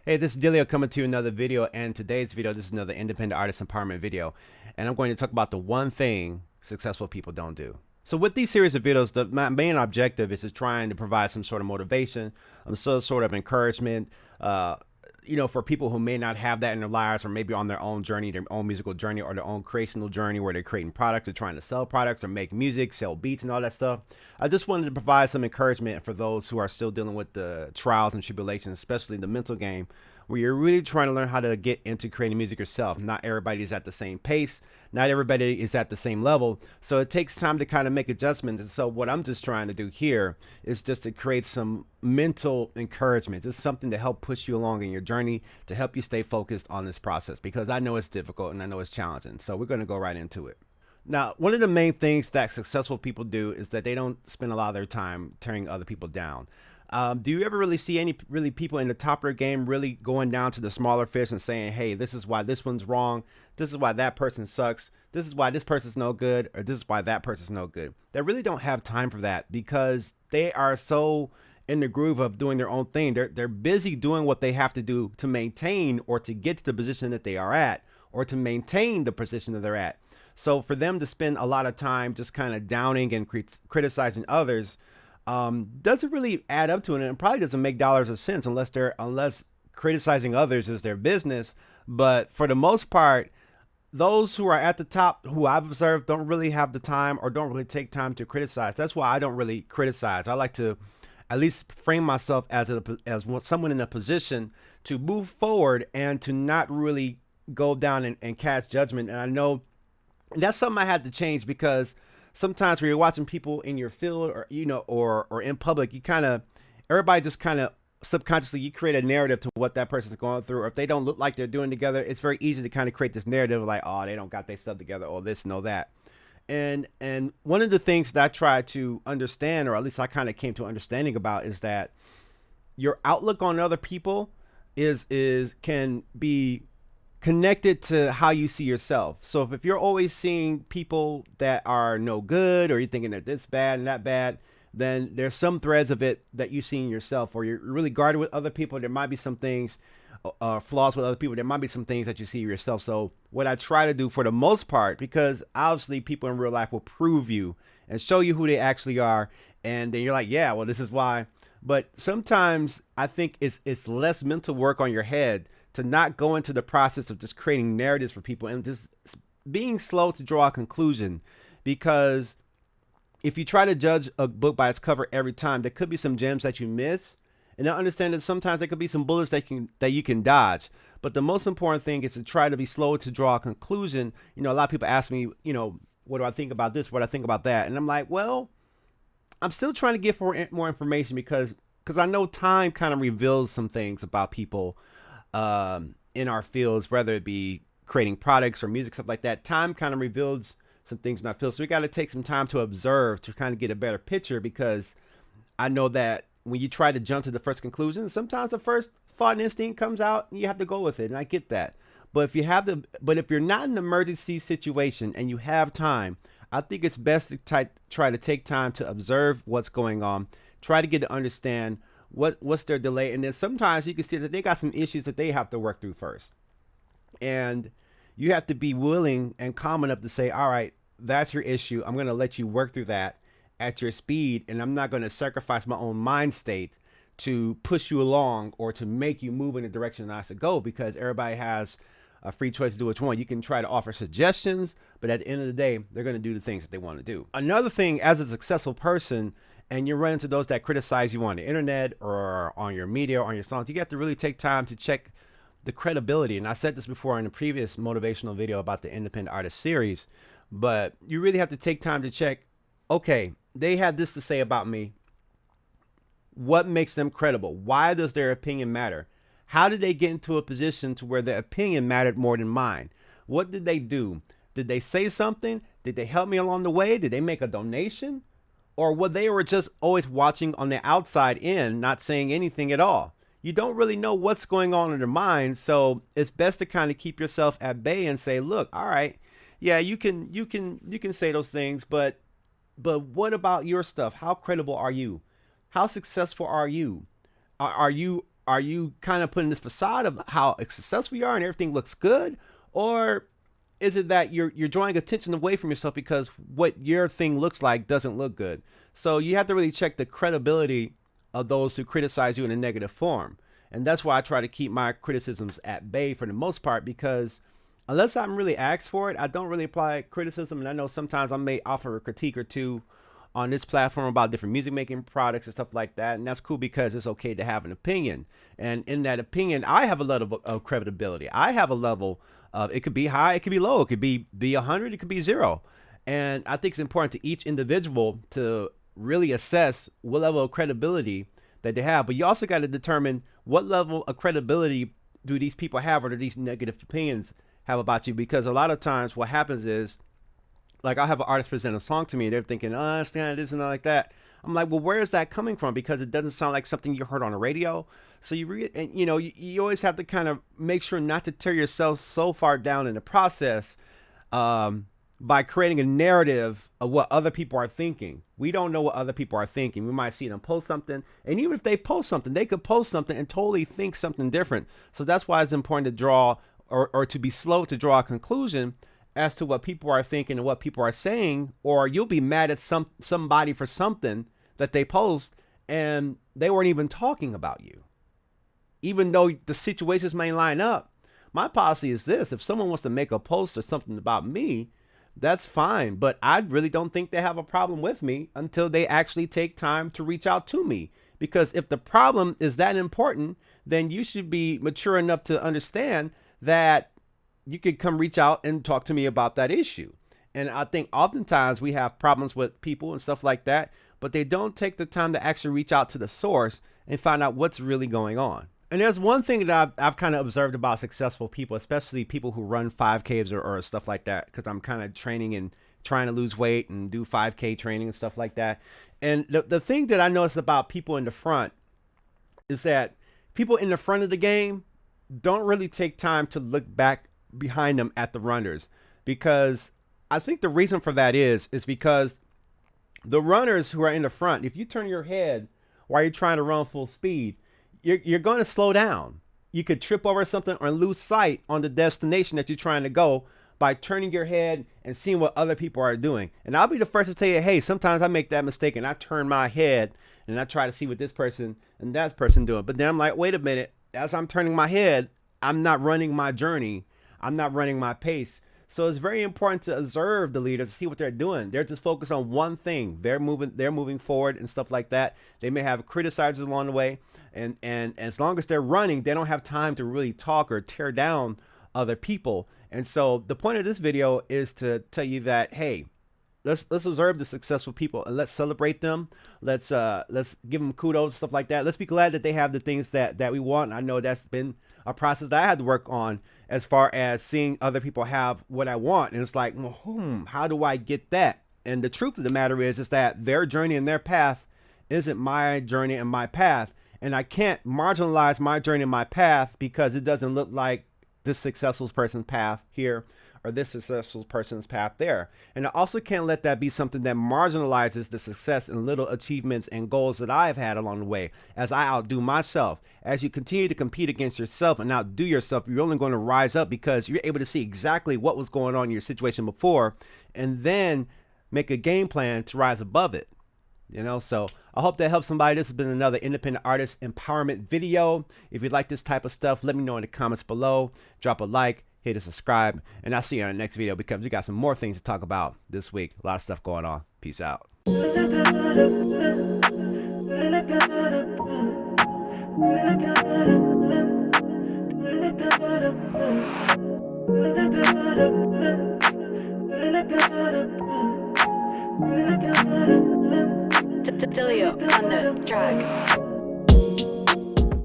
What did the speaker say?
Hey, this is Dillio coming to you another video, and today's video, this is another independent artist empowerment video, and I'm going to talk about the one thing successful people don't do. So with these series of videos, my main objective is to trying to provide some sort of motivation, some sort of encouragement, for people who may not have that in their lives, or maybe on their own journey, their own musical journey, or their own creational journey where they're creating products, or trying to sell products, or make music, sell beats, and all that stuff. I just wanted to provide some encouragement for those who are still dealing with the trials and tribulations, especially the mental game, where you're really trying to learn how to get into creating music yourself. Not everybody is at the same pace. Not everybody is at the same level. So it takes time to kind of make adjustments. And so what I'm just trying to do here is just to create some mental encouragement, just something to help push you along in your journey, to help you stay focused on this process, because I know it's difficult and I know it's challenging. So we're going to go right into it. Now, one of the main things that successful people do is that they don't spend a lot of their time tearing other people down. Do you ever really see any people in the top of their game really going down to the smaller fish and saying, hey, this is why this one's wrong. This is why that person sucks. This is why this person's no good, or this is why that person's no good. They really don't have time for that because they are so in the groove of doing their own thing. They're busy doing what they have to do to maintain or to get to the position that they are at, or to maintain the position that they're at. So for them to spend a lot of time just kind of downing and criticizing others doesn't really add up to it, and it probably doesn't make dollars or cents unless criticizing others is their business. But for the most part, those who are at the top, who I've observed, don't really have the time or don't really take time to criticize. That's why I don't really criticize. I like to at least frame myself as someone in a position to move forward and to not really go down and cast judgment. And I know that's something I had to change, because sometimes when you're watching people in your field, or in public, everybody just kind of subconsciously, you create a narrative to what that person's going through. Or if they don't look like they're doing together, it's very easy to kind of create this narrative like, oh, they don't got their stuff together, or this and all that. And one of the things that I try to understand, or at least I kind of came to understanding about, is that your outlook on other people can be connected to how you see yourself. So if you're always seeing people that are no good, or you're thinking they're this bad and that bad, then there's some threads of it that you see in yourself, or you're really guarded with other people. There might be some things, flaws with other people. There might be some things that you see yourself. So what I try to do for the most part, because obviously people in real life will prove you and show you who they actually are, and then you're like, yeah, well, this is why. But sometimes I think it's less mental work on your head to not go into the process of just creating narratives for people and just being slow to draw a conclusion. Because if you try to judge a book by its cover every time, there could be some gems that you miss. And I understand that sometimes there could be some bullets that you can dodge. But the most important thing is to try to be slow to draw a conclusion. A lot of people ask me, what do I think about this? What do I think about that? And I'm like, well, I'm still trying to get more information, because I know time kind of reveals some things about people in our fields, whether it be creating products or music, stuff like that. Time kind of reveals some things in our field. So we got to take some time to observe, to kind of get a better picture, because I know that when you try to jump to the first conclusion, sometimes the first thought and instinct comes out and you have to go with it. And I get that. But if you're not in an emergency situation and you have time, I think it's best to try to take time to observe what's going on, try to get to understand what's their delay. And then sometimes you can see that they got some issues that they have to work through first. And you have to be willing and calm enough to say, all right, that's your issue. I'm going to let you work through that at your speed. And I'm not going to sacrifice my own mind state to push you along or to make you move in the direction I should go, because everybody has a free choice to do which one. You can try to offer suggestions, but at the end of the day, they're going to do the things that they want to do. Another thing, as a successful person, and you run into those that criticize you on the internet or on your media or on your songs, you have to really take time to check the credibility. And I said this before in a previous motivational video about the independent artist series, but you really have to take time to check, okay, they had this to say about me. What makes them credible? Why does their opinion matter? How did they get into a position to where their opinion mattered more than mine? What did they do? Did they say something? Did they help me along the way? Did they make a donation? Or were they just always watching on the outside in, not saying anything at all? You don't really know what's going on in their mind, so it's best to kind of keep yourself at bay and say, look, all right, yeah, you can say those things, but what about your stuff? How credible are you? How successful are you? Are you are you kind of putting this facade of how successful you are and everything looks good? Or is it that you're drawing attention away from yourself because what your thing looks like doesn't look good? So you have to really check the credibility of those who criticize you in a negative form. And that's why I try to keep my criticisms at bay for the most part, because unless I'm really asked for it, I don't really apply criticism. And I know sometimes I may offer a critique or two on this platform about different music making products and stuff like that. And that's cool because it's okay to have an opinion. And in that opinion, I have a level of credibility. I have a level of, it could be high, it could be low, it could be 100, it could be 0. And I think it's important to each individual to really assess what level of credibility that they have. But you also got to determine what level of credibility do these people have, or do these negative opinions have about you? Because a lot of times what happens is, like, I'll have an artist present a song to me and they're thinking, oh, I understand this and like that. I'm like, well, where is that coming from? Because it doesn't sound like something you heard on the radio. So you read, and you always have to kind of make sure not to tear yourself so far down in the process by creating a narrative of what other people are thinking. We don't know what other people are thinking. We might see them post something, and even if they post something, they could post something and totally think something different. So that's why it's important to draw or to be slow to draw a conclusion as to what people are thinking and what people are saying, or you'll be mad at somebody for something that they post and they weren't even talking about you, even though the situations may line up. My policy is this: if someone wants to make a post or something about me, that's fine, but I really don't think they have a problem with me until they actually take time to reach out to me. Because if the problem is that important, then you should be mature enough to understand that you could come reach out and talk to me about that issue. And I think oftentimes we have problems with people and stuff like that, but they don't take the time to actually reach out to the source and find out what's really going on. And there's one thing that I've kind of observed about successful people, especially people who run 5Ks or stuff like that, because I'm kind of training and trying to lose weight and do 5K training and stuff like that. And the thing that I notice about people in the front is that people in the front of the game don't really take time to look back behind them at the runners, because I think the reason for that is because the runners who are in the front, if you turn your head while you're trying to run full speed, you're going to slow down. You could trip over something or lose sight on the destination that you're trying to go by turning your head and seeing what other people are doing. And I'll be the first to tell you, hey, sometimes I make that mistake and I turn my head and I try to see what this person and that person doing. But then I'm like, wait a minute, as I'm turning my head, I'm not running my journey. I'm not running my pace. So it's very important to observe the leaders, see what they're doing. They're just focused on one thing. They're moving forward and stuff like that. They may have criticizers along the way. And as long as they're running, they don't have time to really talk or tear down other people. And so the point of this video is to tell you that, hey, let's observe the successful people and let's celebrate them. Let's give them kudos, stuff like that. Let's be glad that they have the things that we want. I know that's been a process that I had to work on, as far as seeing other people have what I want. And it's like, well, how do I get that? And the truth of the matter is that their journey and their path isn't my journey and my path. And I can't marginalize my journey and my path because it doesn't look like this successful person's path here or this successful person's path there. And I also can't let that be something that marginalizes the success and little achievements and goals that I've had along the way as I outdo myself. As you continue to compete against yourself and outdo yourself, you're only going to rise up because you're able to see exactly what was going on in your situation before and then make a game plan to rise above it. So I hope that helps somebody. This has been another independent artist empowerment video. If you like this type of stuff, let me know in the comments below. Drop a like, hit a subscribe, and I'll see you on the next video because we got some more things to talk about this week. A lot of stuff going on. Peace out. Dillio on the track.